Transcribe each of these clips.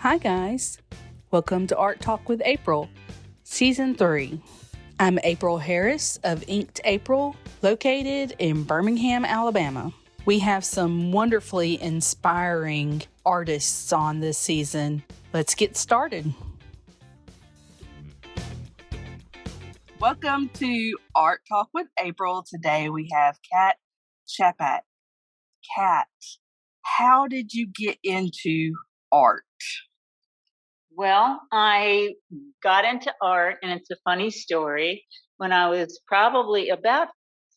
Hi guys, welcome to Art Talk with April, Season 3. I'm April Harris of Inked April, located in Birmingham, Alabama. We have some wonderfully inspiring artists on this season. Let's get started. Welcome to Art Talk with April. Today we have Kat Schappach. Kat, how did you get into art? Well, I got into art, and it's a funny story. When I was probably about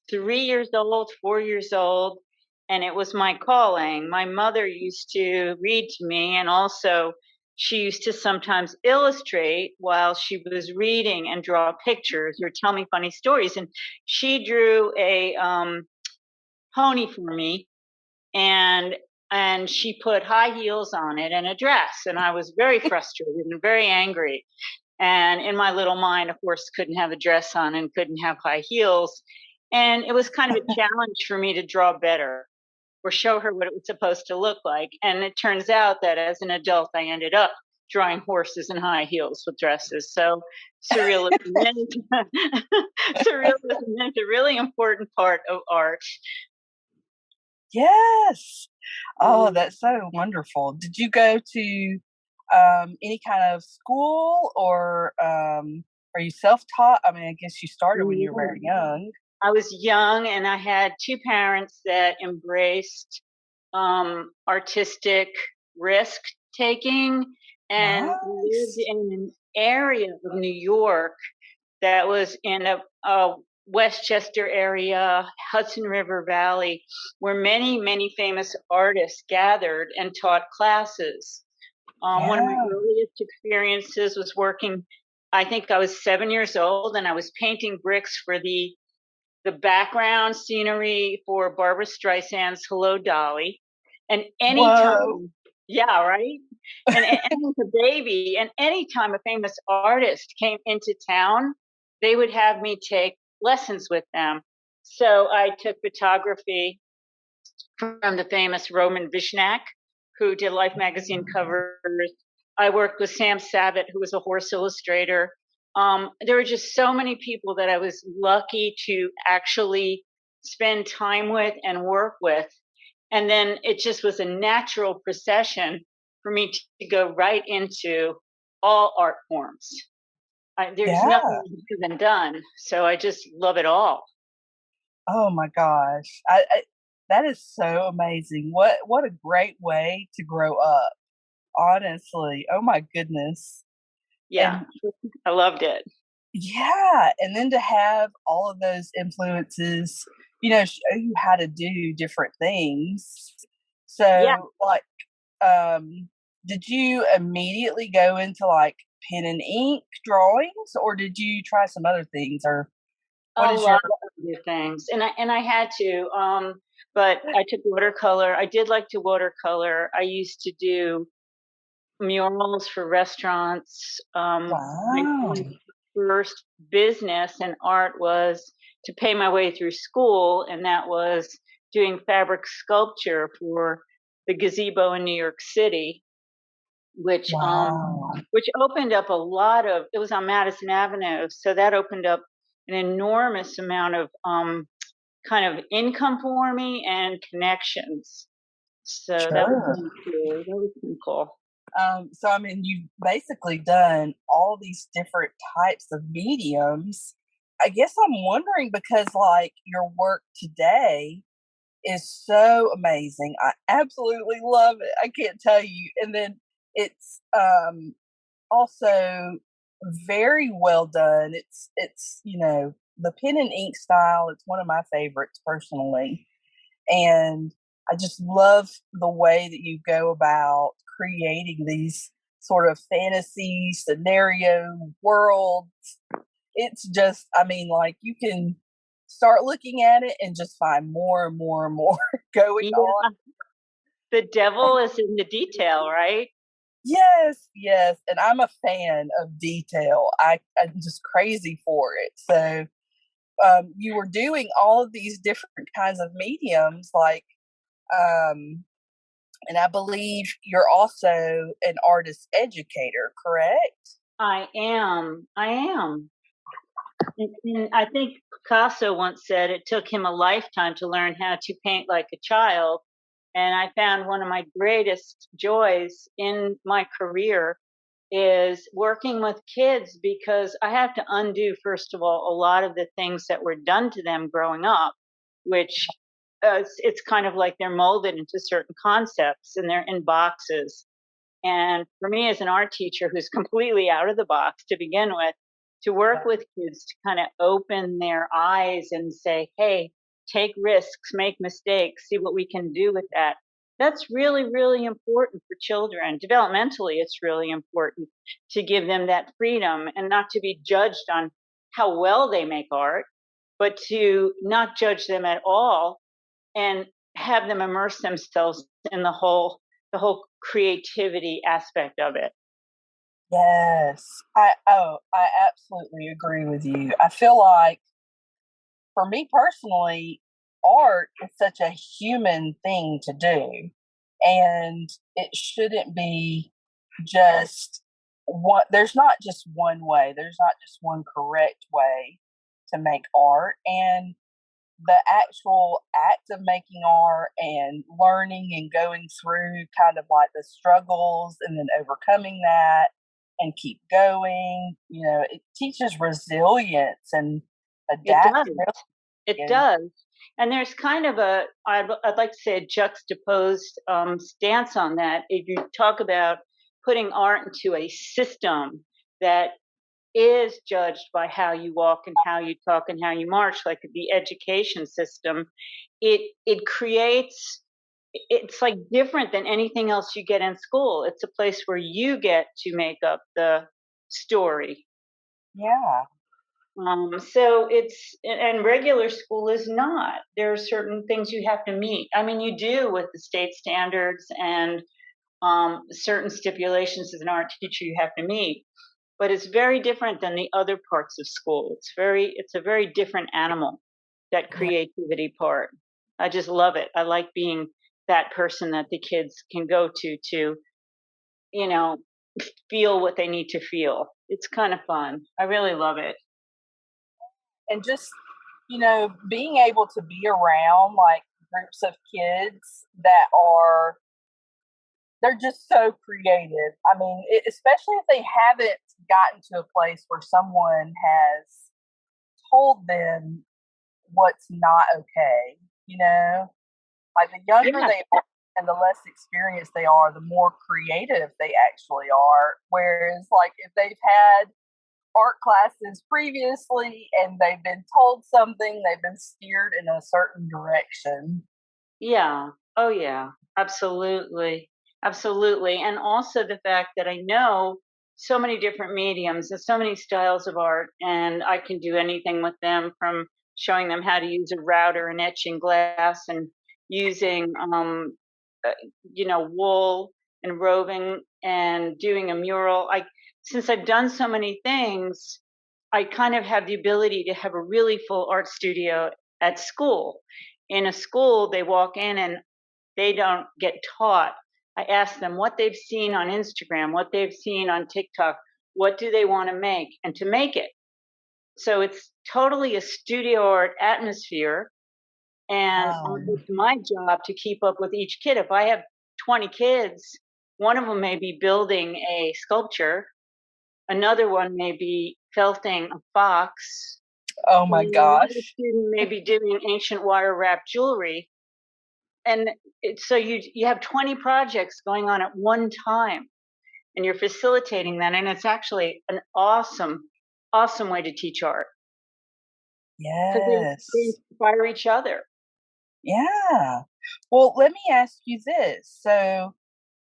3 years old, 4 years old, and it was my calling. My mother used to read to me, and also she used to sometimes illustrate while she was reading and draw pictures or tell me funny stories. And she drew a pony for me, and she put high heels on it and a dress, and I was very frustrated and very angry. And in my little mind, of course, couldn't have a dress on and couldn't have high heels. And it was kind of a challenge for me to draw better or show her what it was supposed to look like. And it turns out that as an adult, I ended up drawing horses in high heels with dresses. So surrealism surrealism is a really important part of art. Yes. Oh, that's so wonderful. Did you go to any kind of school or are you self-taught? I mean, I guess you started when you were very young. I was young, and I had two parents that embraced artistic risk taking and lived Nice. in an area of New York that was in a Westchester area, Hudson River Valley, where many, many famous artists gathered and taught classes. One of my Yeah. earliest experiences was working, I think I was 7 years old, and I was painting bricks for the background scenery for Barbara Streisand's Hello, Dolly. And Whoa. anytime, yeah, right? And I was a baby, and anytime a famous artist came into town, they would have me take lessons with them. So I took photography from the famous Roman Vishnak, who did Life magazine covers. I worked with Sam Savitt, who was a horse illustrator. There were just so many people that I was lucky to actually spend time with and work with. And then it just was a natural procession for me to go right into all art forms. There's Yeah. nothing easier than done. So I just love it all. Oh my gosh. I that is so amazing. What a great way to grow up. Honestly. Oh my goodness. Yeah, And I loved it. yeah, and then to have all of those influences, show you how to do different things. Yeah. So, like, did you immediately go into like pen and ink drawings, or did you try some other things, or what A is your? lot of other things, and I had to, but I took watercolor. I did like to watercolor. I used to do murals for restaurants. Wow. My first business in art was to pay my way through school, and that was doing fabric sculpture for the gazebo in New York City, which Wow. which opened up a lot of. It was on Madison Avenue, so that opened up an enormous amount of kind of income for me and connections. So that was Sure. pretty cool. That was pretty cool. So, I mean, you've basically done all these different types of mediums. I guess I'm wondering because, like, your work today is so amazing. I absolutely love it. I can't tell you. And then it's also very well done. It's the pen and ink style. It's one of my favorites personally, and I just love the way that you go about creating these sort of fantasy scenario worlds. It's just, I mean, like you can start looking at it and just find more and more and more going on. Yeah, the devil is in the detail, right? Yes, yes. And I'm a fan of detail. I'm just crazy for it. So you were doing all of these different kinds of mediums, like um, And I believe you're also an artist educator, correct? I am. I am. And I think Picasso once said it took him a lifetime to learn how to paint like a child. And I found one of my greatest joys in my career is working with kids, because I have to undo, first of all, a lot of the things that were done to them growing up, which it's kind of like they're molded into certain concepts and they're in boxes. And for me, as an art teacher who's completely out of the box to begin with, to work with kids to kind of open their eyes and say, hey, take risks, make mistakes, see what we can do with that. That's really, really important for children. Developmentally, it's really important to give them that freedom and not to be judged on how well they make art, but to not judge them at all and have them immerse themselves in the whole creativity aspect of it. Yes. I absolutely agree with you. I feel like for me personally, art is such a human thing to do. And it shouldn't be just one, there's not just one way, there's not just one correct way to make art. And the actual act of making art and learning and going through kind of like the struggles and then overcoming that and keep going, it teaches resilience and It does. adaptability. It And does. And there's kind of I'd like to say a juxtaposed stance on that. If you talk about putting art into a system that is judged by how you walk and how you talk and how you march, like the education system, it creates, it's like different than anything else you get in school. It's a place where you get to make up the story. yeah, So and regular school is not. There are certain things you have to meet. I mean, you do with the state standards and certain stipulations as an art teacher you have to meet, but it's very different than the other parts of school. It's a very different animal, that yeah. creativity part. I just love it. I like being that person that the kids can go to, you know, feel what they need to feel. It's kind of fun. I really love it. And just, being able to be around like groups of kids that are, they're just so creative. I mean, especially if they haven't gotten to a place where someone has told them what's not okay, you know? Like the younger Yeah. they are and the less experienced they are, the more creative they actually are. Whereas, like, if they've had art classes previously and they've been told something, they've been steered in a certain direction. Yeah. Oh, yeah. Absolutely. Absolutely. And also the fact that I know so many different mediums and so many styles of art, and I can do anything with them, from showing them how to use a router and etching glass and using, uh, wool and roving and doing a mural. Since I've done so many things, I kind of have the ability to have a really full art studio at school. In a school, they walk in and they don't get taught. I ask them what they've seen on Instagram, what they've seen on TikTok, what do they want to make, and to make it. So it's totally a studio art atmosphere. And Um, it's my job to keep up with each kid. If I have 20 kids, one of them may be building a sculpture, another one may be felting a fox, oh my and another gosh. student may be doing ancient wire wrapped jewelry. And so you have 20 projects going on at one time, and you're facilitating that, and it's actually an awesome way to teach art, because they Yes. inspire each other. Yeah. Well, let me ask you this. So,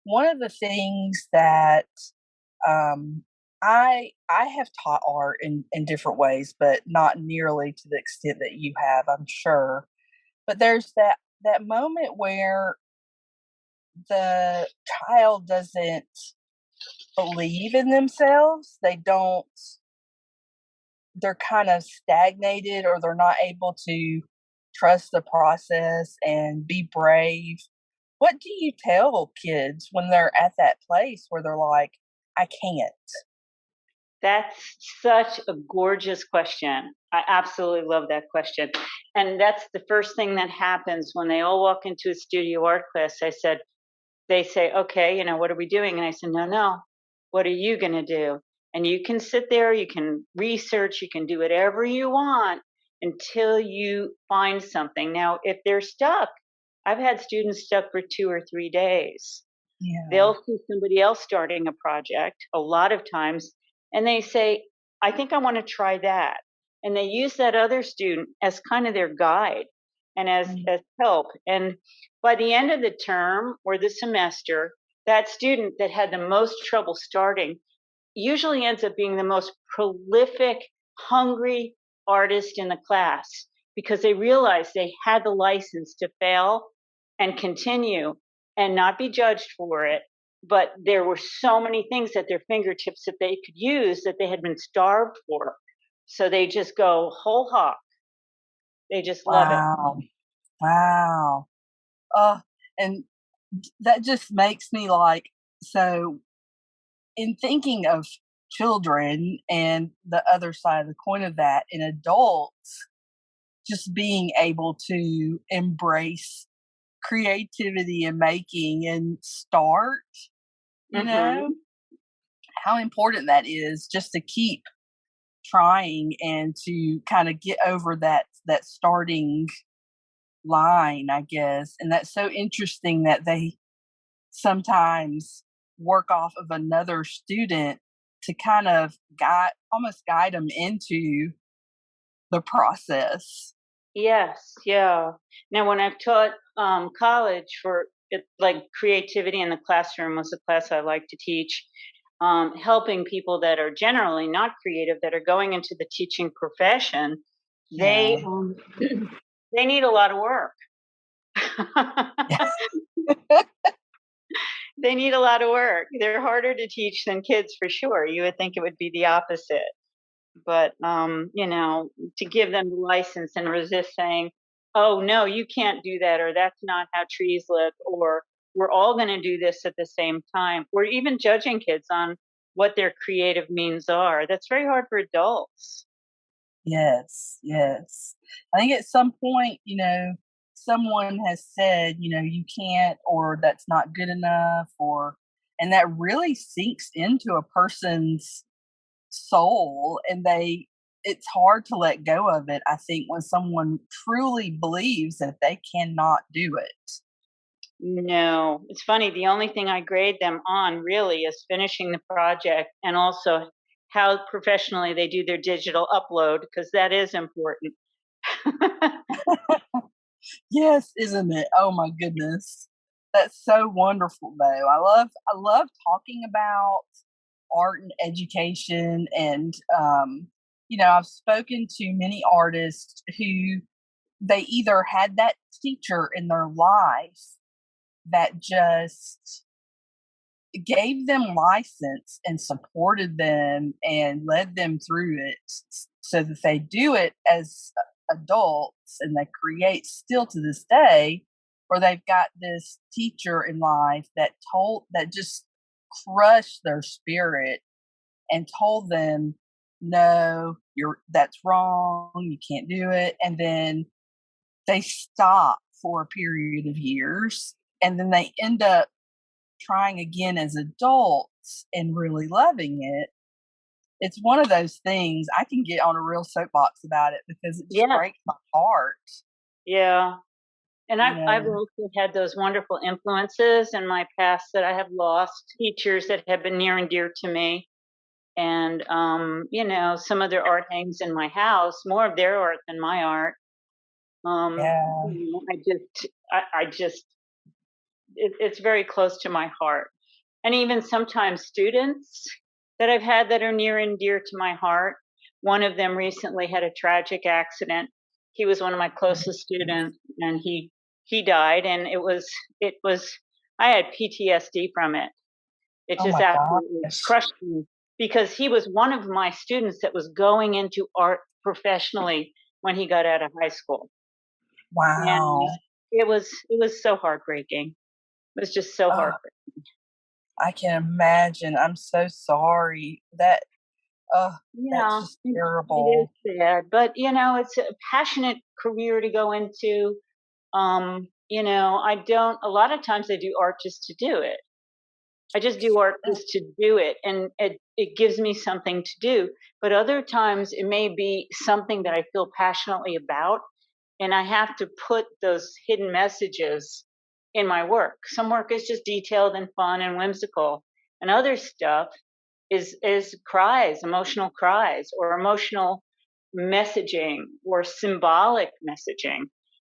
one of the things that um, I have taught art in different ways, but not nearly to the extent that you have, I'm sure. But there's that moment where the child doesn't believe in themselves. They're kind of stagnated, or they're not able to trust the process and be brave. What do you tell kids when they're at that place where they're like, I can't? That's such a gorgeous question. I absolutely love that question. And that's the first thing that happens when they all walk into a studio art class. They say, okay, what are we doing? And I said, no, no. What are you going to do? And you can sit there, you can research, you can do whatever you want until you find something. Now, if they're stuck, I've had students stuck for 2 or 3 days. Yeah. They'll see somebody else starting a project a lot of times, and they say, I think I want to try that. And they use that other student as kind of their guide and Mm. as help. And by the end of the term or the semester, that student that had the most trouble starting usually ends up being the most prolific, hungry artist in the class because they realized they had the license to fail and continue and not be judged for it. But there were so many things at their fingertips that they could use that they had been starved for. So they just go whole hog. They just love it. Wow. Wow. Uh, and that just makes me like, so in thinking of children and the other side of the coin of that, in adults, just being able to embrace creativity and making and start, you know, Hmm. how important that is just to keep trying and to kind of get over that starting line, I guess. And that's so interesting that they sometimes work off of another student to kind of guide them into the process. Yes, yeah. Now, when I've taught college for it, like creativity in the classroom was a class I like to teach, helping people that are generally not creative that are going into the teaching profession. They Yeah. they need a lot of work. Yeah. They need a lot of work. They're harder to teach than kids for sure. You would think it would be the opposite. But to give them the license and resist saying, oh no, you can't do that, or that's not how trees live, or we're all going to do this at the same time, or even judging kids on what their creative means are, that's very hard for adults. Yes, yes. I think at some point, someone has said, you can't, or that's not good enough, and that really sinks into a person's soul, and it's hard to let go of it, I think, when someone truly believes that they cannot do it. No, it's funny, the only thing I grade them on really is finishing the project and also how professionally they do their digital upload, because that is important. Yes, isn't it? Oh my goodness. That's so wonderful though. I love talking about art and education, and I've spoken to many artists who they either had that teacher in their life that just gave them license and supported them and led them through it, so that they do it as adults and they create still to this day, or they've got this teacher in life that just crushed their spirit and told them, no, that's wrong, you can't do it. And then they stop for a period of years, and then they end up trying again as adults and really loving it. It's one of those things I can get on a real soapbox about it because it just Yeah, breaks my heart, yeah. And you I've know. also had those wonderful influences in my past that I have lost, teachers that have been near and dear to me. And, some of their art hangs in my house, more of their art than my art. Yeah, I just, it's very close to my heart. And even sometimes students that I've had that are near and dear to my heart. One of them recently had a tragic accident. He was one of my closest students, and he died, and it was I had PTSD from it. It oh just my absolutely gosh. crushed me because he was one of my students that was going into art professionally when he got out of high school, and Wow. it was so heartbreaking. was just so hard. I can imagine. I'm so sorry. That's Yeah, just it is terrible. sad, but it's a passionate career to go into. I don't. A lot of times I do art just to do it. I just do art Mm, just to do it, and it gives me something to do. But other times it may be something that I feel passionately about, and I have to put those hidden messages in my work. Some work is just detailed and fun and whimsical, and other stuff is cries, emotional cries, or emotional messaging, or symbolic messaging.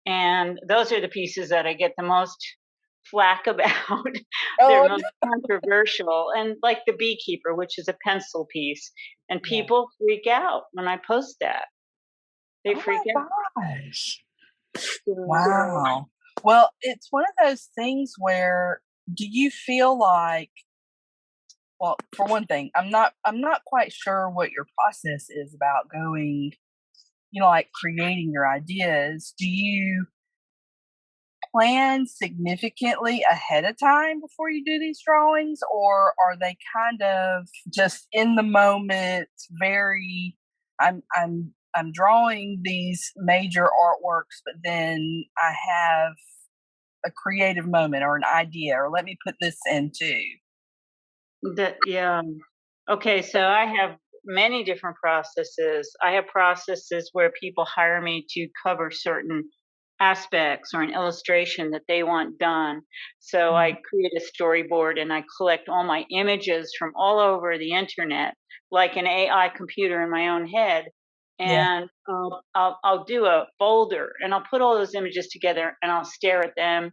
And those are the pieces that I get the most flack about. They're oh, most controversial, and like the beekeeper, which is a pencil piece, and yeah. people freak out when I post that. They Oh freak my out. gosh. So, Wow. Well, it's one of those things where do you feel like, well, for one thing, I'm not quite sure what your process is about going, like creating your ideas. Do you plan significantly ahead of time before you do these drawings, or are they kind of just in the moment, very I'm drawing these major artworks, but then I have a creative moment or an idea, or let me put this in too. yeah. Okay, so I have many different processes. I have processes where people hire me to cover certain aspects or an illustration that they want done. So I Mhm. create a storyboard and I collect all my images from all over the internet, like an AI computer in my own head. Yeah. And I'll do a folder and I'll put all those images together and I'll stare at them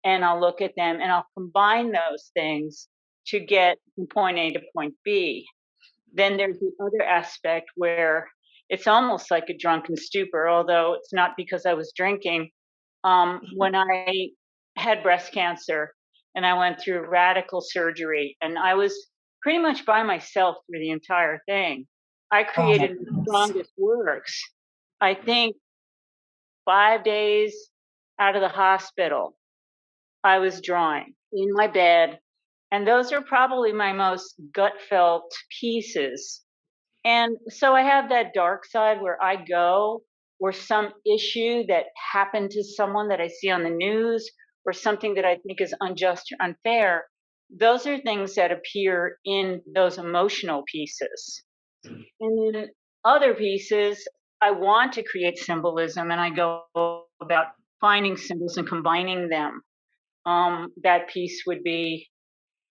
and I'll look at them and I'll combine those things to get from point A to point B. Then there's the other aspect where it's almost like a drunken stupor, although it's not because I was drinking. When I had breast cancer and I went through radical surgery, and I was pretty much by myself through the entire thing, I Oh my created the goodness. strongest works. I think 5 days out of the hospital, I was drawing in my bed. And those are probably my most gut felt pieces. And so I have that dark side where I go, or some issue that happened to someone that I see on the news, or something that I think is unjust or unfair. Those are things that appear in those emotional pieces. And then other pieces, I want to create symbolism and I go about finding symbols and combining them. That piece would be,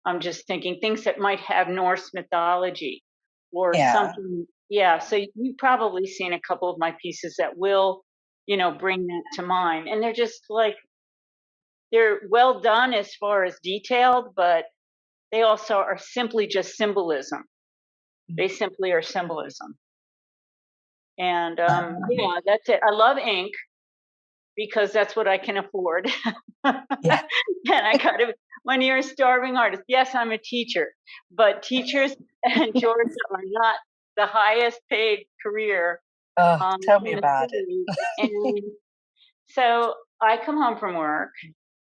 I'm just thinking things that might have Norse mythology or Yeah. something. Yeah, so you've probably seen a couple of my pieces that will, bring that to mind. And they're just like, they're well done as far as detailed, but they also are simply just symbolism. They simply are symbolism. And Um, yeah, that's it. I love ink because that's what I can afford. And yeah. I kind of, when you're a starving artist, yes, I'm a teacher, but teachers in Georgia are not the highest paid career Tell me in the about it. city. And so I come home from work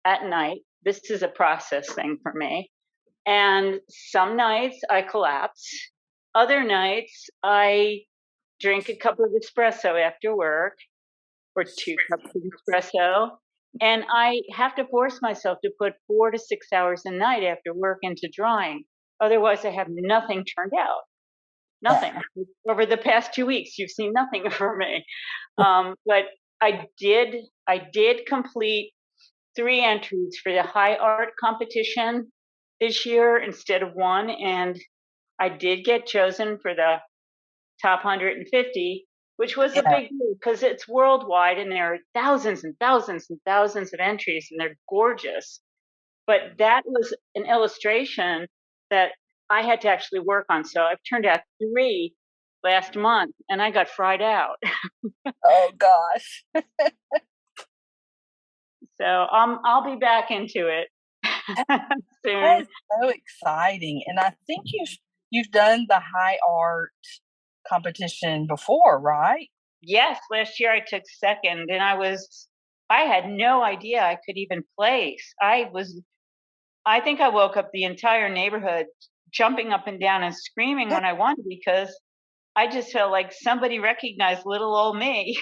at night. This is a process thing for me. And some nights I collapse. Other nights I drink a cup of espresso after work, or 2 cups of espresso, and I have to force myself to put 4 to 6 hours a night after work into drawing. Otherwise, I have nothing turned out. Nothing. Yeah. Over the past 2 weeks, you've seen nothing from me. But I did complete 3 entries for the high art competition this year instead of 1, and I did get chosen for the top 150, which was a Yeah. big deal because it's worldwide and there are thousands and thousands and thousands of entries and they're gorgeous. But that was an illustration that I had to actually work on. So I've turned out 3 last month and I got fried out. Oh gosh. So I'll be back into it That soon. is so exciting, and I think you've done the high art competition before, right? Yes, last year I took second and I had no idea I could even place. I was I think I woke up the entire neighborhood jumping up and down and screaming when I won because I just felt like somebody recognized little old me.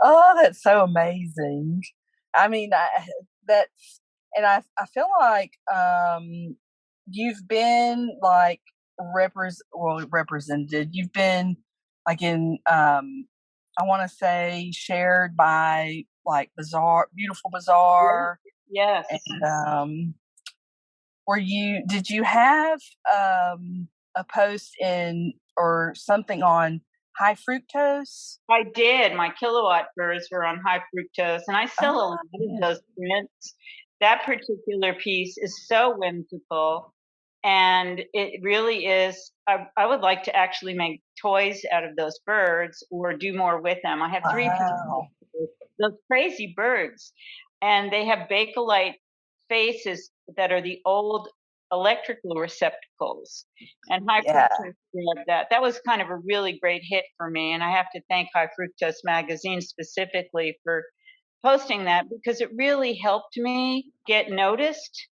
Oh, that's so amazing. I mean, that's and I feel like, you've been, like, represented. You've been, like, in, I wanna say, shared by, like, Beautiful Yeah. Bazaar, Yes. and, did you have, a post in or something on high fructose? I did. My kilowatt birds were on high fructose, and I sell a Oh, lot of yeah. those prints. That particular piece is so whimsical, and it really is. I would like to actually make toys out of those birds or do more with them. I have three pieces of Wow. those crazy birds, and they have Bakelite faces that are the old electrical receptacles. And High Yeah, Fructose did that. That was kind of a really great hit for me, and I have to thank High Fructose Magazine specifically for posting that because it really helped me get noticed,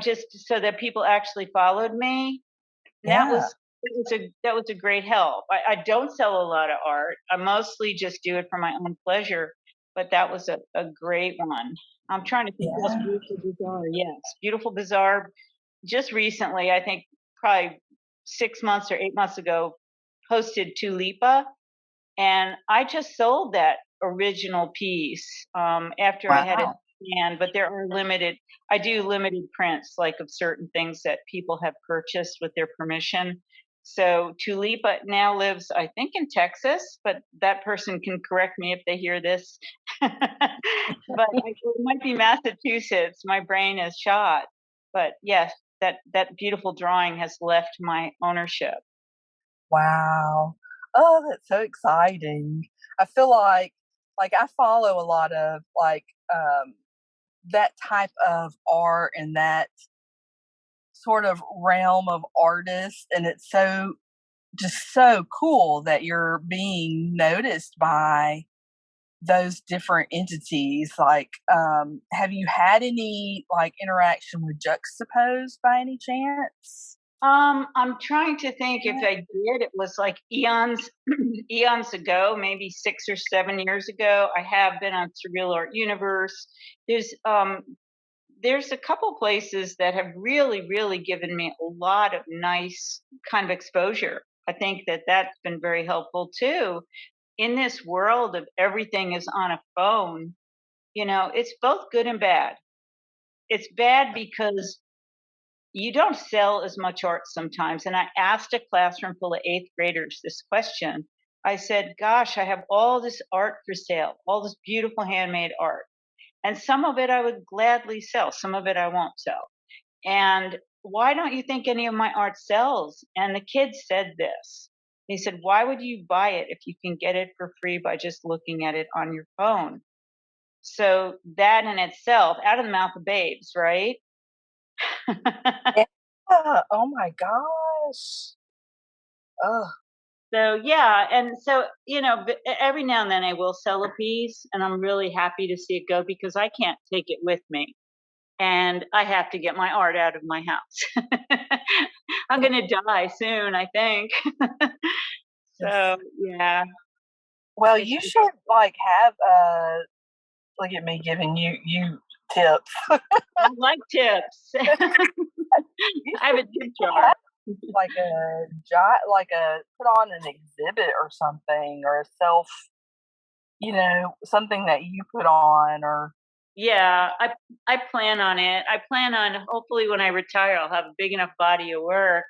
just so that people actually followed me. And yeah, that was a great help. I don't sell a lot of art. I mostly just do it for my own pleasure, but that was a great one. I'm trying to think. Yes, yeah. Beautiful Bazaar. Yes, Beautiful Bazaar. Just recently, I think probably 6 months or 8 months ago, posted Tulipa, and I just sold that original piece after I had it Wow. scanned. But there are limited. I do limited prints, like of certain things that people have purchased with their permission. So Tulipa now lives, I think, in Texas, but that person can correct me if they hear this. But it might be Massachusetts. My brain is shot. But yes, that beautiful drawing has left my ownership. Wow. Oh, that's so exciting. I feel like I follow a lot of that type of art and that sort of realm of artists, and it's just so cool that you're being noticed by those different entities. Like, have you had any like interaction with Juxtaposed by any chance? I'm trying to think if I did. It was like eons, eons ago, maybe 6 or 7 years ago. I have been on Surreal Art Universe. There's a couple places that have really, really given me a lot of nice kind of exposure. I think that that's been very helpful too. In this world of everything is on a phone, it's both good and bad. It's bad because you don't sell as much art sometimes. And I asked a classroom full of eighth graders this question. I said, gosh, I have all this art for sale, all this beautiful handmade art. And some of it I would gladly sell, some of it I won't sell. And why don't you think any of my art sells? And the kids said this. They said, why would you buy it if you can get it for free by just looking at it on your phone? So that in itself, out of the mouth of babes, right? Yeah. Oh my gosh. Oh, So yeah, and so every now and then I will sell a piece, and I'm really happy to see it go because I can't take it with me, and I have to get my art out of my house. I'm gonna die soon, I think. yes. So yeah, Well, it's you should like have look at me giving you tips. I like tips. You I have a you tip should jar. have like like a put on an exhibit or something, or a something that you put on, or Yeah, I plan on it. I plan on hopefully when I retire, I'll have a big enough body of work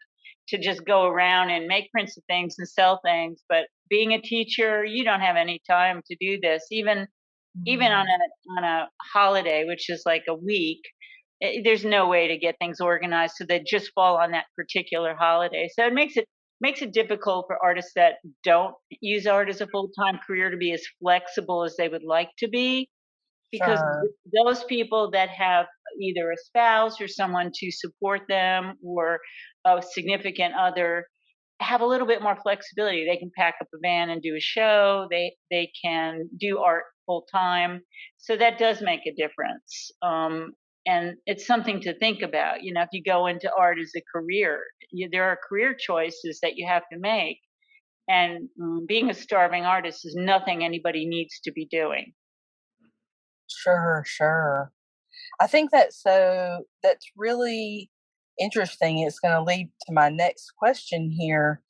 to just go around and make prints of things and sell things. But being a teacher, you don't have any time to do this. Even on mm, a holiday, which is like a week, there's no way to get things organized so they just fall on that particular holiday. So it makes it difficult for artists that don't use art as a full-time career to be as flexible as they would like to be because sure. those people that have either a spouse or someone to support them or a significant other have a little bit more flexibility. They can pack up a van and do a show. They can do art full time. So that does make a difference. And it's something to think about. You know, if you go into art as a career, there are career choices that you have to make. And being a starving artist is nothing anybody needs to be doing. Sure, sure. I think that's really interesting. It's going to lead to my next question here.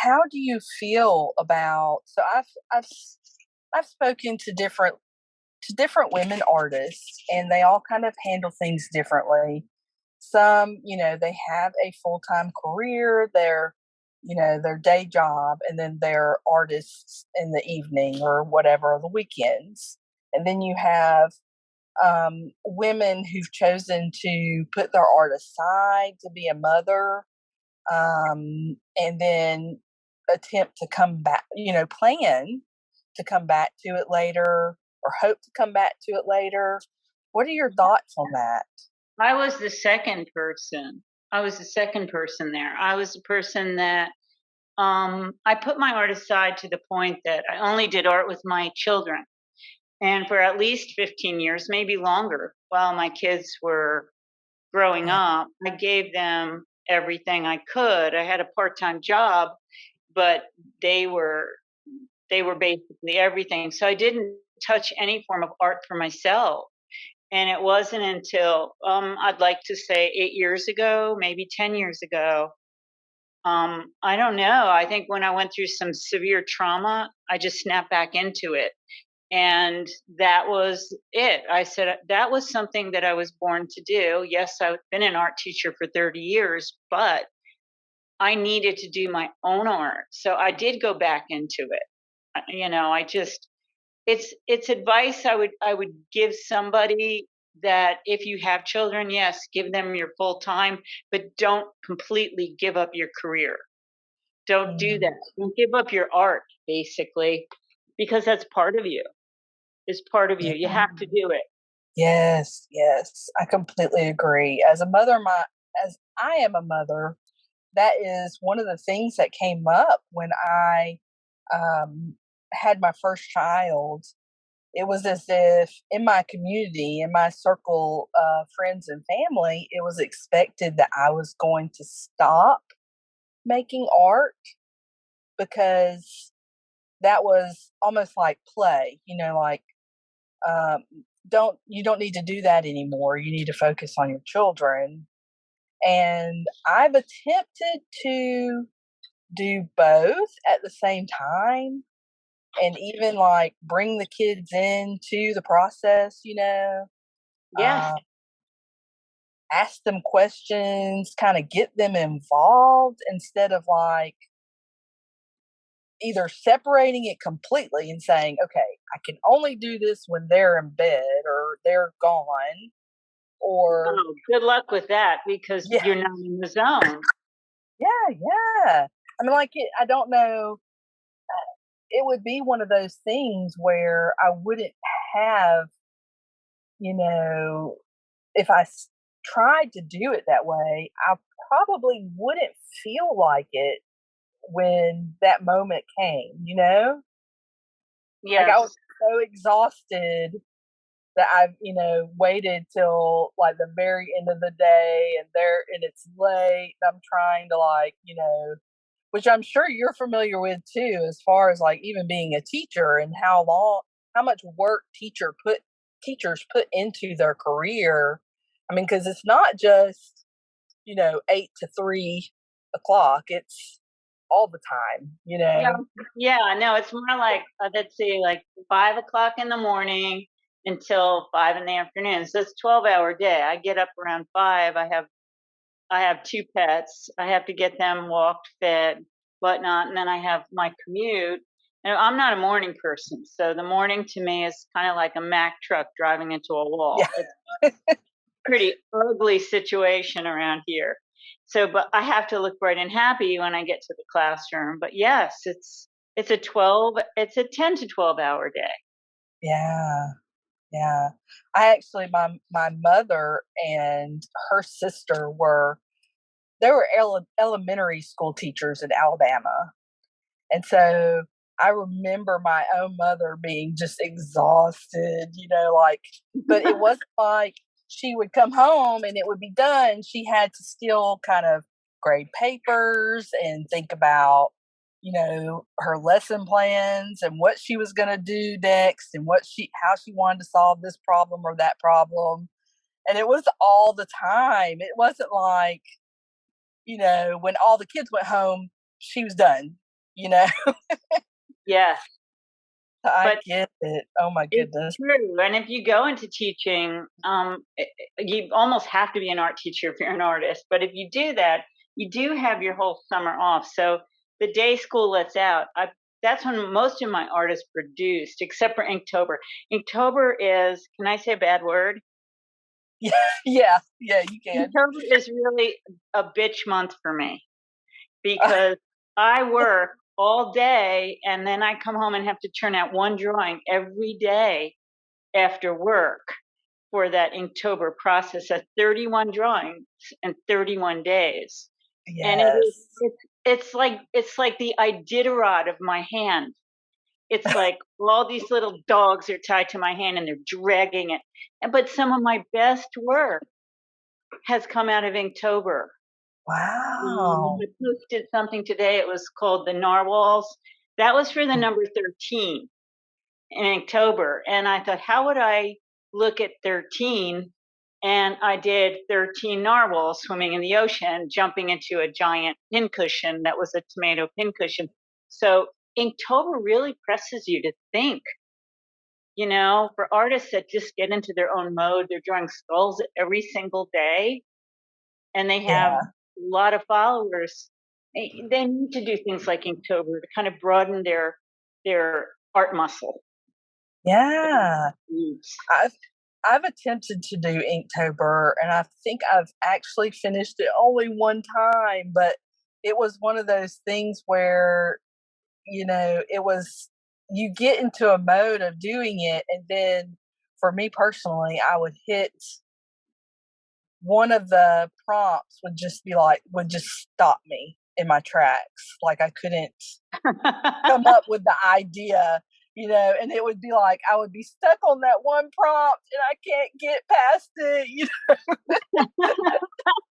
How do you feel about, so I've spoken to different women artists, and they all kind of handle things differently. Some, they have a full-time career, their day job, and then they're artists in the evening or whatever, or the weekends. And then you have women who've chosen to put their art aside to be a mother, and then attempt to come back, plan to come back to it later or hope to come back to it later. What are your thoughts on that? I was the second person. I was the second person there. I was the person that I put my art aside to the point that I only did art with my children. And for at least 15 years, maybe longer, while my kids were growing Yeah. up, I gave them everything I could. I had a part-time job, but they were they were basically everything. So I didn't touch any form of art for myself. And it wasn't until I'd like to say 8 years ago, maybe 10 years ago. I don't know. I think when I went through some severe trauma, I just snapped back into it. And that was it. I said that was something that I was born to do. Yes, I've been an art teacher for 30 years, but I needed to do my own art. So I did go back into it. I just it's advice I would give somebody that if you have children, yes, give them your full time, but don't completely give up your career. Don't do that. Mm, Don't give up your art, basically, because that's part of you. It's part of you. You yeah. have to do it. Yes, yes, I completely agree. As I am a mother, that is one of the things that came up when I um, had my first child. It was as if in my community, in my circle of friends and family, it was expected that I was going to stop making art because that was almost like play, like um, don't need to do that anymore. You need to focus on your children. And I've attempted to do both at the same time, and even like bring the kids into the process, Yes. uh, ask them questions, kind of get them involved instead of like either separating it completely and saying, okay, I can only do this when they're in bed or they're gone, or Oh, good luck with that because yeah, you're not in the zone. yeah, yeah. I mean, like, I don't know. It would be one of those things where I wouldn't have, you know, if tried to do it that way, I probably wouldn't feel like it when that moment came. Like, I was Yes. so exhausted that I've, waited till like the very end of the day, and it's late. I'm trying to, like, which I'm sure you're familiar with too, as far as like even being a teacher and how much work teachers put into their career. I mean, because it's not just 8 to 3 o'clock; it's all the time. Yeah. Yeah. No, it's more like let's see, like 5 o'clock in the morning until 5 in the afternoon. So it's 12-hour day. I get up around 5. I have two pets. I have to get them walked, fed, whatnot, and then I have my commute. And I'm not a morning person, so the morning to me is kind of like a Mack truck driving into a Yeah, wall. It's pretty ugly situation around here. So, but I have to look bright and happy when I get to the classroom. But yes, it's a 10 to 12 hour day. yeah, yeah. I actually, my mother and her sister they were elementary school teachers in Alabama, and so I remember my own mother being just exhausted, like, but it wasn't like she would come home and it would be done. She had to still kind of grade papers and think about, her lesson plans and what she was going to do next and how she wanted to solve this problem or that problem. And it was all the time. It wasn't like, when all the kids went home, she was done, you know? Yes, I but get it. Oh my it's goodness. true. And if you go into teaching, you almost have to be an art teacher if you're an artist. But if you do that, you do have your whole summer off. So the day school lets out, that's when most of my art is produced, except for Inktober. Inktober is, can I say a bad word? Yeah, yeah, you can. Inktober is really a bitch month for me because I work all day and then I come home and have to turn out one drawing every day after work for that Inktober process. That's 31 drawings in 31 days. And Yes. it's like the Iditarod of my hand. It's like all these little dogs are tied to my hand and they're dragging it. But some of my best work has come out of Inktober. Wow. I posted something today. It was called the Narwhals. That was for the number 13 in October. And I thought, how would I look at 13? And I did 13 narwhals swimming in the ocean, jumping into a giant pincushion that was a tomato pincushion. So Inktober really presses you to think, for artists that just get into their own mode, they're drawing skulls every single day and they have Yeah. a lot of followers. They need to do things like Inktober to kind of broaden their art muscle. Yeah. I've I've attempted to do Inktober and I think I've actually finished it only one time, but it was one of those things where, it was you get into a mode of doing it and then for me personally, I would hit one of the prompts would just stop me in my tracks. Like I couldn't come up with the idea, and it would be like I would be stuck on that one prompt and I can't get past it.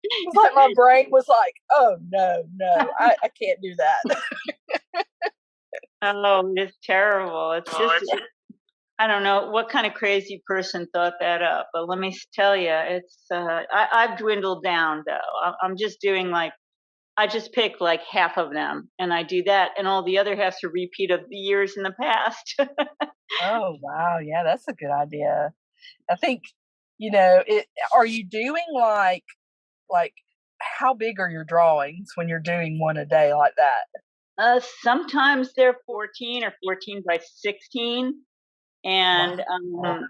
It's like my brain was like, oh no, no, I can't do that. Oh, it's terrible. It's just, I don't know what kind of crazy person thought that up, but let me tell you, I've dwindled down though. I'm just doing I just pick like half of them and I do that, and all the other half's a repeat of the years in the past. Oh wow, yeah, that's a good idea. I think, it are you doing like how big are your drawings when you're doing one a day like that? Sometimes they're 14 or 14 by 16, and Wow.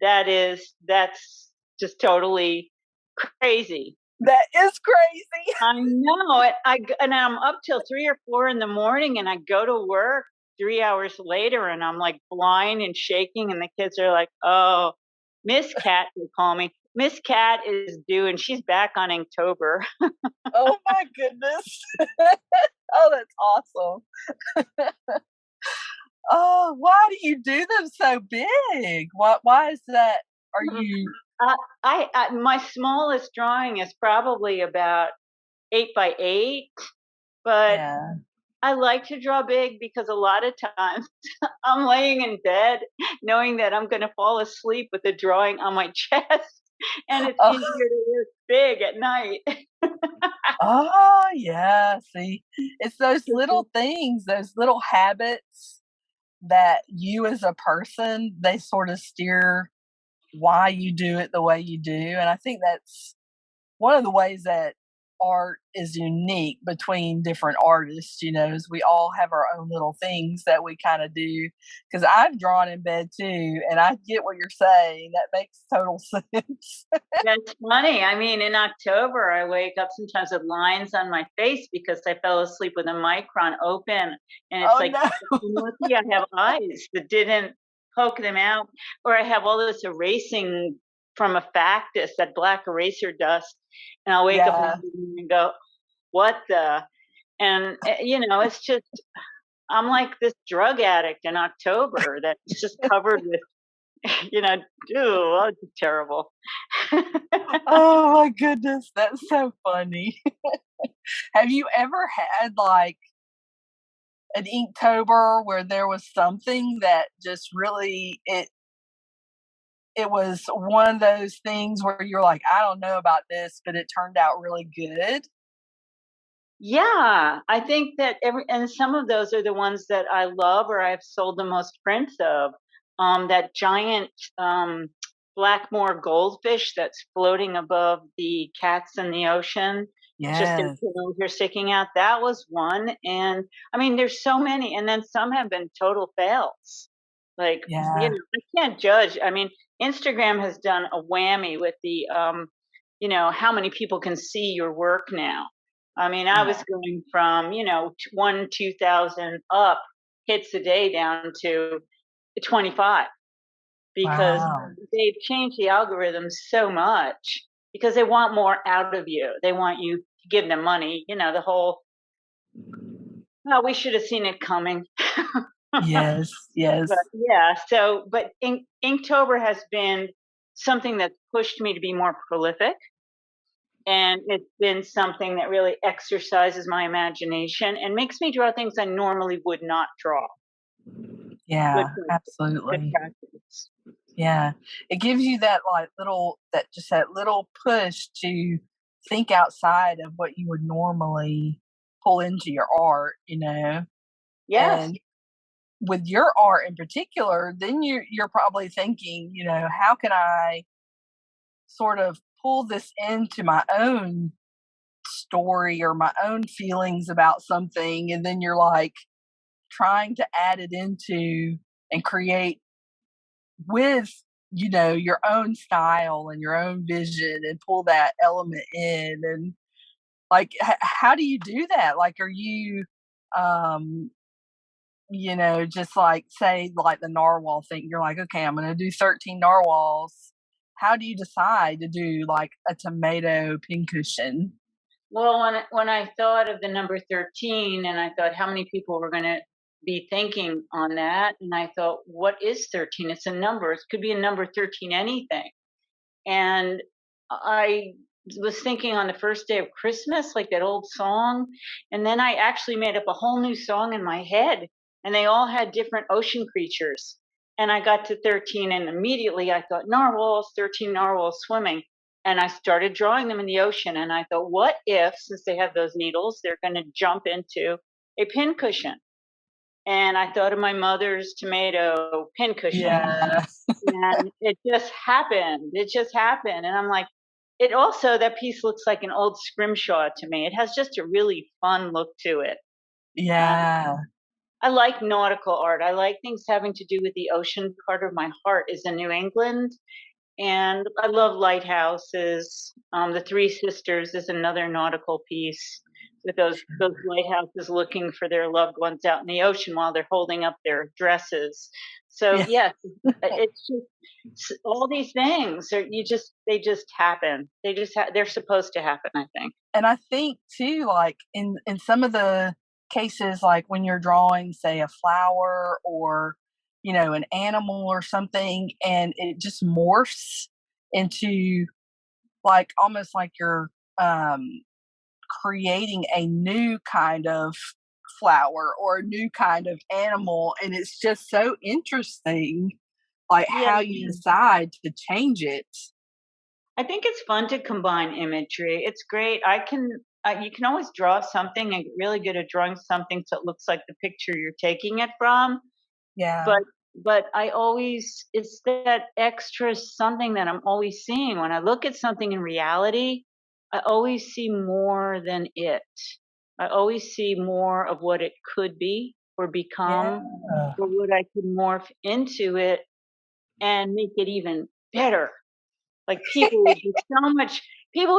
that's just totally crazy. That is crazy. I know it. And I'm up till 3 or 4 in the morning, and I go to work 3 hours later, and I'm like blind and shaking, and the kids are like, "Oh, Miss Cat," they call me. Miss Cat is due, and she's back on Inktober. Oh my goodness. Oh, that's awesome. Oh, why do you do them so big? Why is that? Are you My smallest drawing is probably about 8 by 8, but Yeah. I like to draw big because a lot of times I'm laying in bed knowing that I'm going to fall asleep with a drawing on my chest, and it's Oh, easier to work big at night. oh, yeah, see, it's those little things, those little habits that you as a person, they sort of steer why you do it the way you do, and I think that's one of the ways that art is unique between different artists, is we all have our own little things that we kind of do. Because I've drawn in bed too, and I get what you're saying. That makes total sense. That's funny. I mean, in October, I wake up sometimes with lines on my face because I fell asleep with a micron open. And it's Oh like, no. lucky I have eyes that didn't poke them out. Or I have all this erasing from a factus, that black eraser dust. And I'll wake up in the Yeah. morning and go, what the? And, it's just, I'm like this drug addict in October that's just covered with, you know, oh, it's terrible. Oh my goodness, that's so funny. Have you ever had like an Inktober where there was something that just really it was one of those things where you're like, I don't know about this, but it turned out really good? Yeah, I think that and some of those are the ones that I love or I've sold the most prints of. That giant Blackmore goldfish that's floating above the cats in the ocean, just their Yes. tails are sticking out. That was one, and I mean, there's so many, and then some have been total fails. Like, Yeah. I can't judge. I mean, Instagram has done a whammy with the, how many people can see your work now. I mean, I was Yeah. going from, 2,000 up hits a day down to 25 because Wow. they've changed the algorithm so much because they want more out of you. They want you to give them money, the whole, oh, we should have seen it coming. Yes, But yes. yeah, but Inktober has been something that's pushed me to be more prolific. And it's been something that really exercises my imagination and makes me draw things I normally would not draw, which Yeah, is good absolutely. practice. Yeah. It gives you that, like, that little push to think outside of what you would normally pull into your art, you know? Yes. And with your art in particular, then you're probably thinking, "How can I sort of pull this into my own story or my own feelings about something?" And then you're, like, trying to add it into and create with your own style and your own vision and pull that element in. And like how do you do that? Like, are you um just like, say, like the narwhal thing, you're like, okay, I'm going to do 13 narwhals. How do you decide to do like a tomato pincushion? Well, when I thought of the number 13 and I thought how many people were going to be thinking on that, and I thought, what is 13? It's a number. It could be a number 13 anything. And I was thinking on the first day of Christmas, like that old song. And then I actually made up a whole new song in my head, and they all had different ocean creatures. And I got to 13, and immediately I thought, narwhals, 13 narwhals swimming. And I started drawing them in the ocean. And I thought, what if, since they have those needles, they're going to jump into a pincushion? And I thought of my mother's tomato pincushion, Yeah. and it just happened. It just happened. And I'm like, that piece looks like an old scrimshaw to me. It has just a really fun look to it. Um, Yeah. I like nautical art. I like things having to do with the ocean. Part of my heart is in New England, and I love lighthouses. The Three Sisters is another nautical piece with those lighthouses looking for their loved ones out in the ocean while they're holding up their dresses. So Yeah. yes, it's just all these things are they just happen. They're supposed to happen, I think. And I think too, like in some of the cases, like when you're drawing, say, a flower or an animal or something, and it just morphs into like almost like you're um, creating a new kind of flower or a new kind of animal, and it's just so interesting, like Yeah. how you decide to change it. I think it's fun to combine imagery. It's great. You can always draw something and get really good at drawing something so it looks like the picture you're taking it from. Yeah, But it's that extra something that I'm always seeing. When I look at something in reality, I always see more than it. I always see more of what it could be or yeah, become, or what I could morph into it and make it even better. Like people would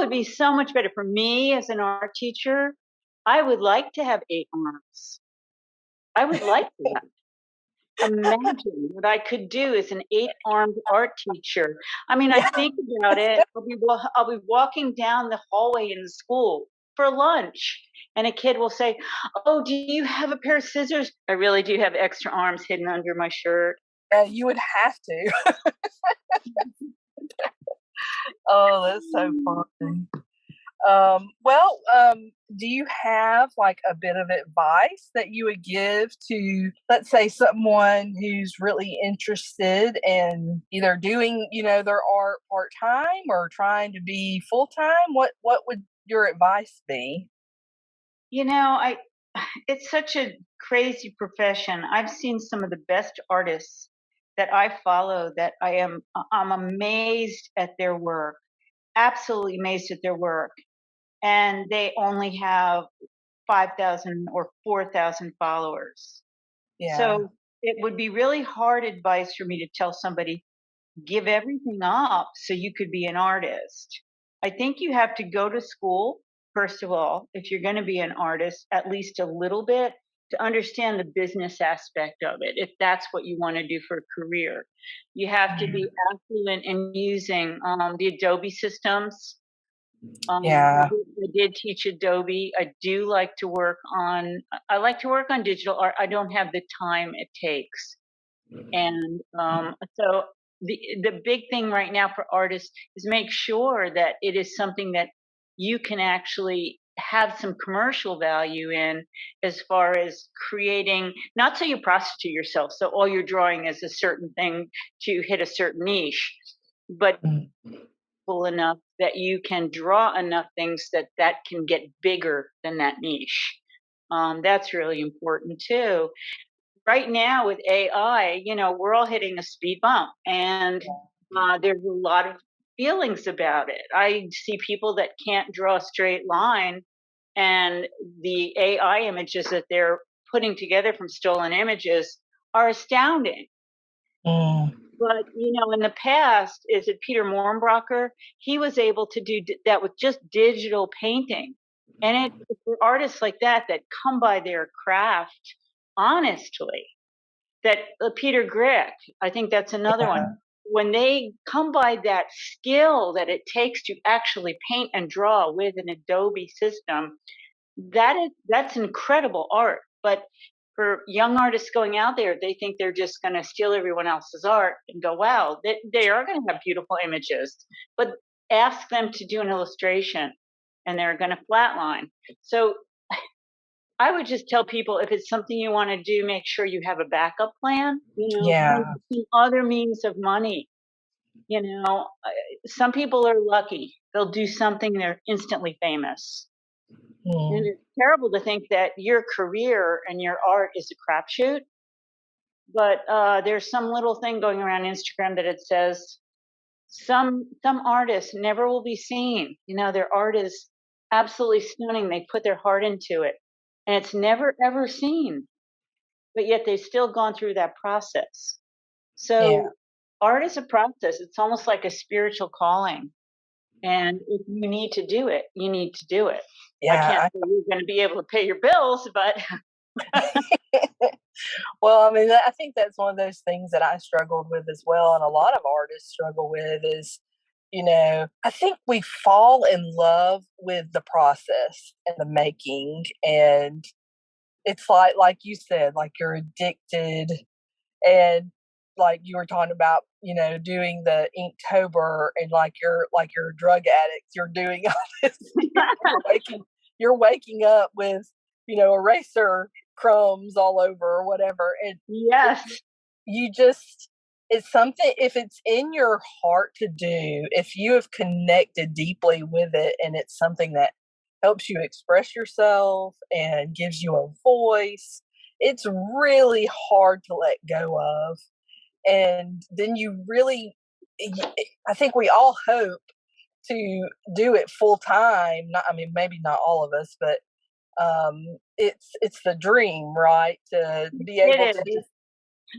be so much better. For me as an art teacher, I would like to have 8 arms. I would like that. Imagine what I could do as an 8-armed art teacher. I mean, I yeah. think about it. I'll be walking down the hallway in the school, for lunch. And a kid will say, "Oh, do you have a pair of scissors?" I really do have extra arms hidden under my shirt. You would have to. Oh, that's so funny. Do you have like a bit of advice that you would give to, let's say, someone who's really interested in either doing, their art part time or trying to be full time? What would your advice be? I it's such a crazy profession. I've seen some of the best artists that I follow that I'm amazed at their work, absolutely amazed at their work, and they only have 5,000 or 4,000 followers. Yeah. So it would be really hard advice for me to tell somebody, give everything up so you could be an artist. I think you have to go to school, first of all, if you're going to be an artist, at least a little bit to understand the business aspect of it, if that's what you want to do for a career. You have to be affluent in using the Adobe systems. Yeah. I did teach Adobe. I like to work on digital art. I don't have the time it takes. And so the big thing right now for artists is make sure that it is something that you can actually have some commercial value in, as far as creating, not so you prostitute yourself, so all you're drawing is a certain thing to hit a certain niche, but full enough that you can draw enough things that can get bigger than that niche. That's really important too. Right now with AI, we're all hitting a speed bump, and there's a lot of feelings about it. I see people that can't draw a straight line, and the AI images that they're putting together from stolen images are astounding. Mm. But in the past, is it Peter Mornbracher? He was able to do that with just digital painting, and it's for artists like that come by their craft honestly. That Peter Grick, I think that's another one. Yeah. When they come by that skill that it takes to actually paint and draw with an Adobe system, that's incredible art. But for young artists going out there, they think they're just going to steal everyone else's art and go, wow, they are going to have beautiful images. But ask them to do an illustration and they're going to flatline. So I would just tell people, if it's something you want to do, make sure you have a backup plan, Yeah. find some other means of money. Some people are lucky. They'll do something, they're instantly famous. And Mm. it's terrible to think that your career and your art is a crapshoot. But there's some little thing going around Instagram that it says some artists never will be seen. Their art is absolutely stunning. They put their heart into it, and it's never ever seen. But yet they've still gone through that process. Yeah. So art is a process. It's almost like a spiritual calling. And if you need to do it, you need to do it. I can't Yeah. say you're going to be able to pay your bills, but Well, I mean, I think that's one of those things that I struggled with as well, and a lot of artists struggle with is, I think we fall in love with the process and the making, and it's like you said, like you're addicted, and like you were talking about, doing the Inktober, and like you're a drug addict, you're doing all this, you're waking up with, eraser crumbs all over or whatever. And it, yes, you just, it's something, if it's in your heart to do, if you have connected deeply with it and it's something that helps you express yourself and gives you a voice, it's really hard to let go of. And then you really, I think we all hope to do it full time. Not, I mean, maybe not all of us, but it's the dream, right? To be able it to is.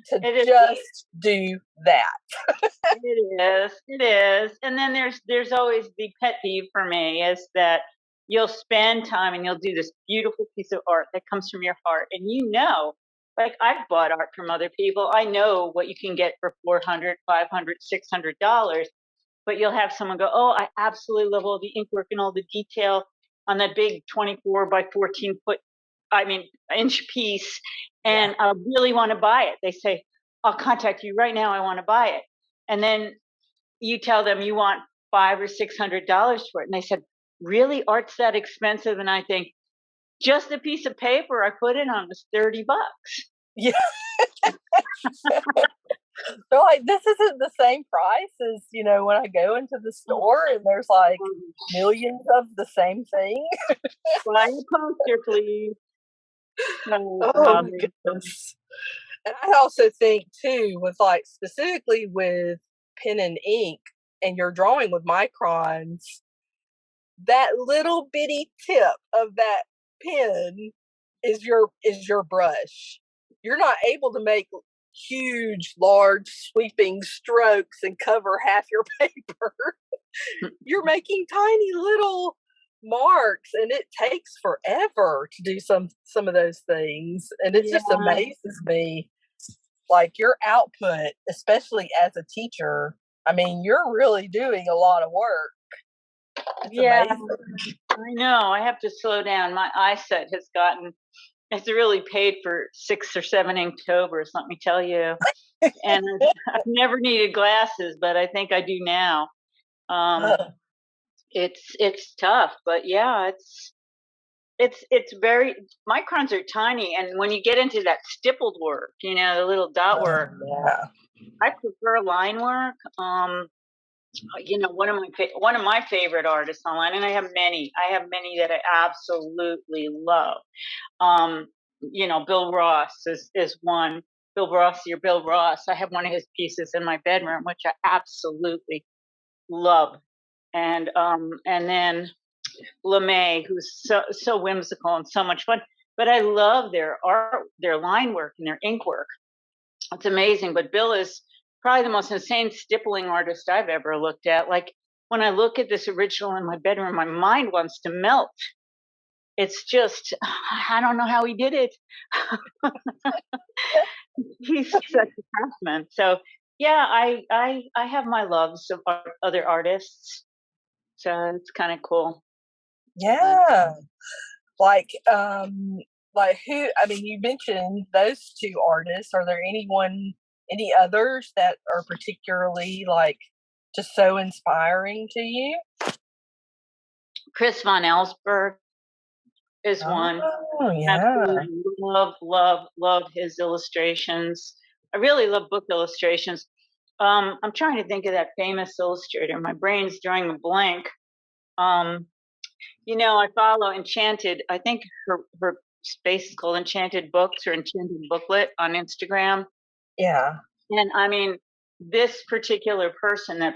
to It is. just do that. It is. It is. And then there's always the pet peeve for me is that you'll spend time and you'll do this beautiful piece of art that comes from your heart, and like I've bought art from other people. I know what you can get for 400, 500, $600, but you'll have someone go, "Oh, I absolutely love all the ink work and all the detail." on that big 24 by 14 foot, inch piece, Yeah. and I really want to buy it. They say, I'll contact you right now. I want to buy it. And then you tell them you want $500 or $600 for it. And they said, really? Art's that expensive? And I think, just a piece of paper I put it on was $30. Yeah. They're like, this isn't the same price as, when I go into the store and there's like millions of the same thing. Buy a poster, please. Oh my goodness. And I also think too, with like specifically with pen and ink and you're drawing with microns, that little bitty tip of that pen is your brush. You're not able to make huge, large, sweeping strokes and cover half your paper. You're making tiny little marks, and it takes forever to do some of those things, and it just Yeah. amazes me. Like your output, especially as a teacher, you're really doing a lot of work. It's amazing. I know. I have to slow down. My eyesight it's really paid for 6 or 7 Inktovers, let me tell you. And I've never needed glasses, but I think I do now. It's tough, but yeah, it's very, microns are tiny, and when you get into that stippled work, the little dot work, Yeah. I prefer line work. One of my favorite artists online, and I have many that I absolutely love. Bill Ross is one. Bill Ross. I have one of his pieces in my bedroom, which I absolutely love. And then LeMay, who's so whimsical and so much fun. But I love their art, their line work, and their ink work. It's amazing. But Bill is probably the most insane stippling artist I've ever looked at. Like when I look at this original in my bedroom, my mind wants to melt. It's just, I don't know how he did it. He's such a craftsman. So yeah, I have my loves of other artists. So it's kind of cool. Yeah. Like who, you mentioned those two artists. Are there any others that are particularly like just so inspiring to you? Chris von Ellsberg is one. Oh, yeah. Absolutely love his illustrations. I really love book illustrations. I'm trying to think of that famous illustrator. My brain's drawing a blank. I follow Enchanted. I think her space is called Enchanted Books or Enchanted Booklet on Instagram. Yeah. And this particular person that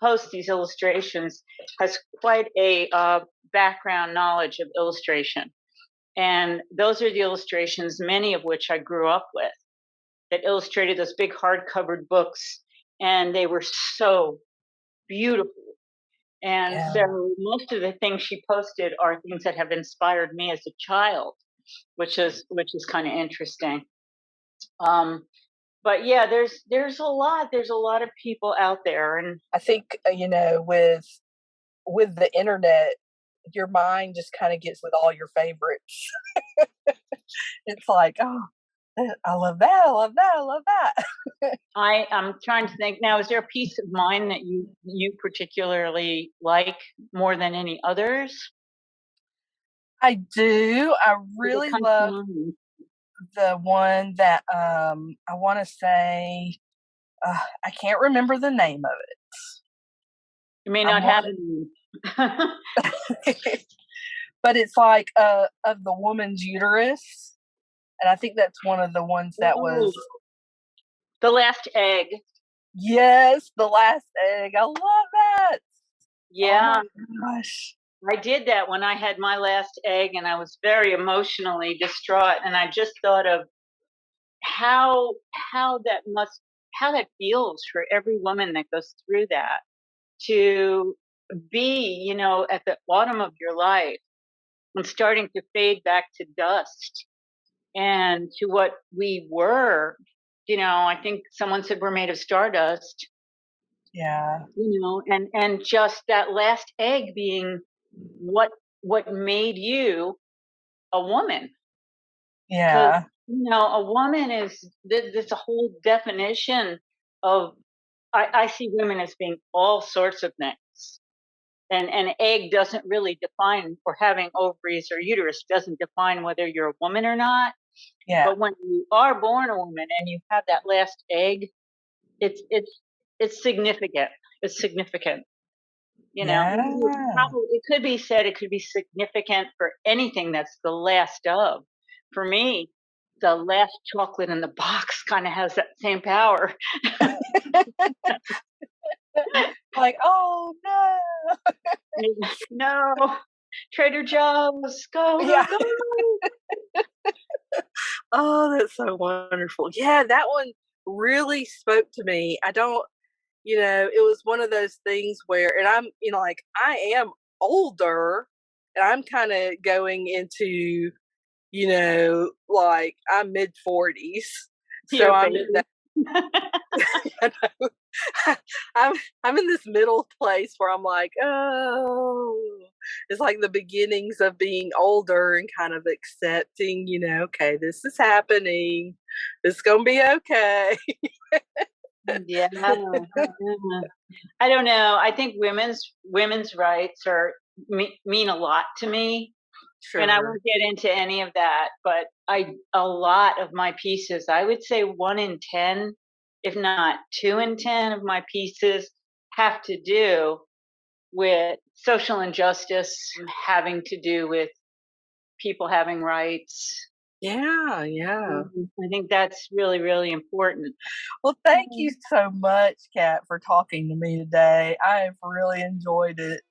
posts these illustrations has quite a background knowledge of illustration. And those are the illustrations, many of which I grew up with, that illustrated those big hard-covered books. And they were so beautiful. And so most of the things she posted are things that have inspired me as a child, which is kind of interesting. But yeah, there's a lot of people out there, and I think with the internet, your mind just kind of gets with all your favorites. It's like, oh, I love that, I love that, I love that. I'm trying to think now. Is there a piece of mine that you particularly like more than any others? I do. I really love the one that I want to say. I can't remember the name of it. You may not have it. But it's like of the woman's uterus, and I think that's one of the ones that was The Last Egg. Yes, The Last Egg. I love that. Yeah. Oh my gosh. I did that when I had my last egg, and I was very emotionally distraught. And I just thought of how that feels for every woman that goes through that, to be, at the bottom of your life and starting to fade back to dust and to what we were. I think someone said we're made of stardust. Yeah. And just that last egg being what what made you a woman. Because, Yeah. a woman is, there's a whole definition of, I see women as being all sorts of things. And an egg doesn't really define, or having ovaries or uterus doesn't define whether you're a woman or not. Yeah. But when you are born a woman and you have that last egg, it's significant. It's significant. Yeah. Probably, it could be said, it could be significant for anything that's the last of. For me, the last chocolate in the box kind of has that same power. Like, oh no. No, Trader Joe's, go, go, Yeah. go. Oh, that's so wonderful. Yeah, that one really spoke to me. I don't, it was one of those things where, and I'm, like I am older and I'm kind of going into, like I'm mid 40s. You're So a I'm in baby. that, I know, I'm I'm in this middle place where I'm like, oh, it's like the beginnings of being older and kind of accepting, okay, this is happening. It's gonna be okay. Yeah. Yeah. I don't know. I think women's rights mean a lot to me, and I Sure. won't get into any of that. But a lot of my pieces, I would say 1 in 10, if not 2 in 10 of my pieces, have to do with social injustice, having to do with people having rights. Yeah, yeah. I think that's really, really important. Well, thank you so much, Kat, for talking to me today. I have really enjoyed it.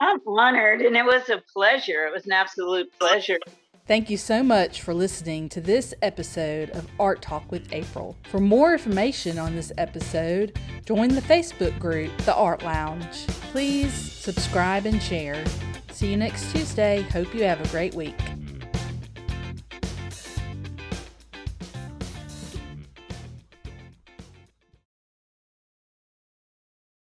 I'm honored, and it was a pleasure. It was an absolute pleasure. Thank you so much for listening to this episode of Art Talk with April. For more information on this episode, join the Facebook group, The Art Lounge. Please subscribe and share. See you next Tuesday. Hope you have a great week.